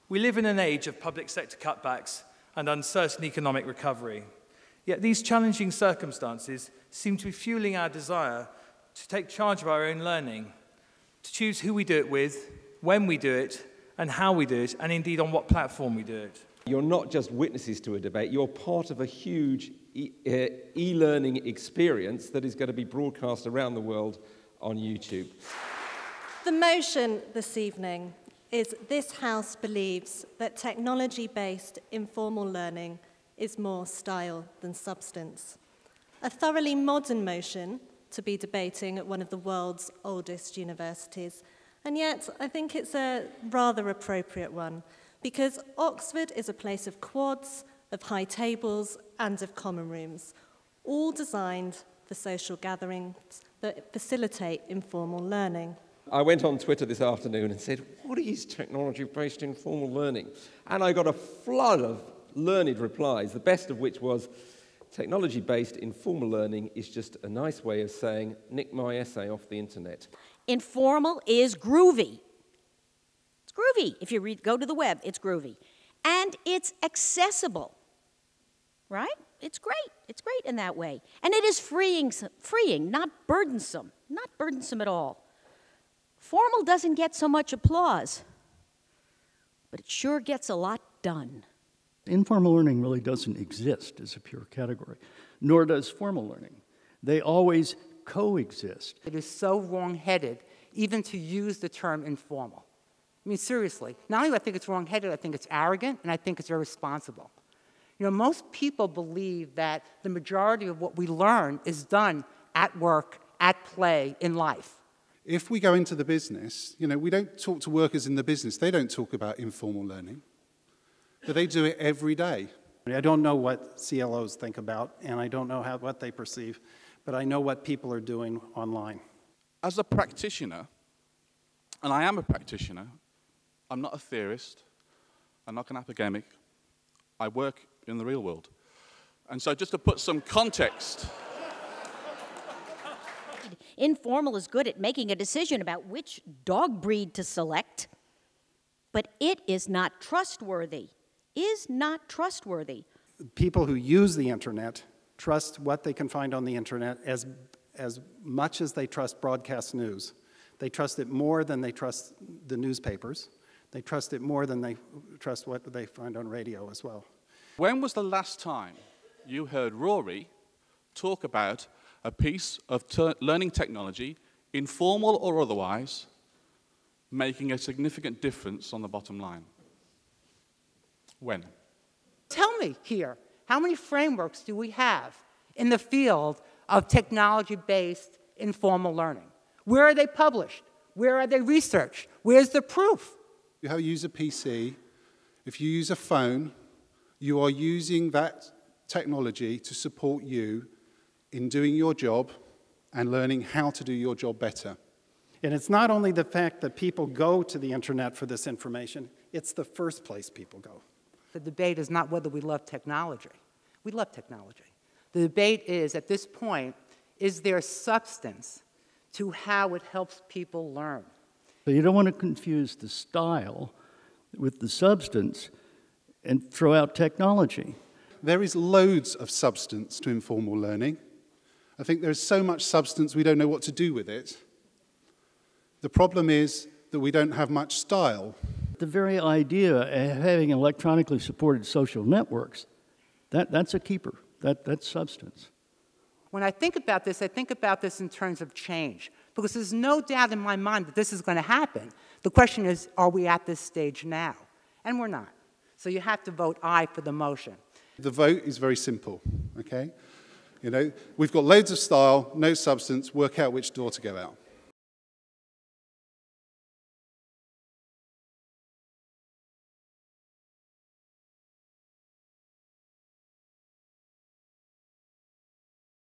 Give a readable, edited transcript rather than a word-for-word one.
We live in an age of public sector cutbacks and uncertain economic recovery. Yet these challenging circumstances seem to be fueling our desire to take charge of our own learning, to choose who we do it with, when we do it, and how we do it, and indeed on what platform we do it. You're not just witnesses to a debate, you're part of a huge e-learning experience that is going to be broadcast around the world on YouTube. The motion this evening is this House believes that technology-based informal learning is more style than substance. A thoroughly modern motion to be debating at one of the world's oldest universities, and yet I think it's a rather appropriate one, because Oxford is a place of quads, of high tables, and of common rooms, all designed for social gatherings that facilitate informal learning. I went on Twitter this afternoon and said, what is technology-based informal learning? And I got a flood of learned replies, the best of which was, technology-based informal learning is just a nice way of saying, nick my essay off the internet. Informal is groovy. It's groovy. If you go to the web, it's groovy. And it's accessible, right? It's great. It's great in that way. And it is freeing, not burdensome at all. Formal doesn't get so much applause, but it sure gets a lot done. Informal learning really doesn't exist as a pure category, nor does formal learning. They always coexist. It is so wrong-headed even to use the term informal. I mean, seriously, not only do I think it's wrong-headed, I think it's arrogant, and I think it's irresponsible. You know, most people believe that the majority of what we learn is done at work, at play, in life. If we go into the business, you know, we don't talk to workers in the business. They don't talk about informal learning, but they do it every day. I don't know what CLOs think about, and I don't know what they perceive, but I know what people are doing online. As a practitioner, and I am a practitioner, I'm not a theorist, I'm not an academic, I work in the real world. And so just to put some context, Informal is good at making a decision about which dog breed to select, but it is not trustworthy. People who use the internet trust what they can find on the internet as much as they trust broadcast news. They trust it more than they trust the newspapers. They trust it more than they trust what they find on radio as well. when was the last time you heard Rory talk about a piece of learning technology, informal or otherwise, making a significant difference on the bottom line? When? Tell me here, how many frameworks do we have in the field of technology-based informal learning? Where are they published? Where are they researched? Where's the proof? You use a PC. If you use a phone, you are using that technology to support you in doing your job and learning how to do your job better. And it's not only the fact that people go to the internet for this information, it's the first place people go. The debate is not whether we love technology. We love technology. The debate is, at this point, is there substance to how it helps people learn? So you don't want to confuse the style with the substance and throw out technology. There is loads of substance to informal learning. I think there is so much substance we don't know what to do with it. The problem is that we don't have much style. The very idea of having electronically supported social networks, that's a keeper. That's substance. When I think about this in terms of change, because there's no doubt in my mind that this is going to happen. The question is, are we at this stage now? And we're not. So you have to vote aye for the motion. The vote is very simple, okay? You know, we've got loads of style, no substance, work out which door to go out.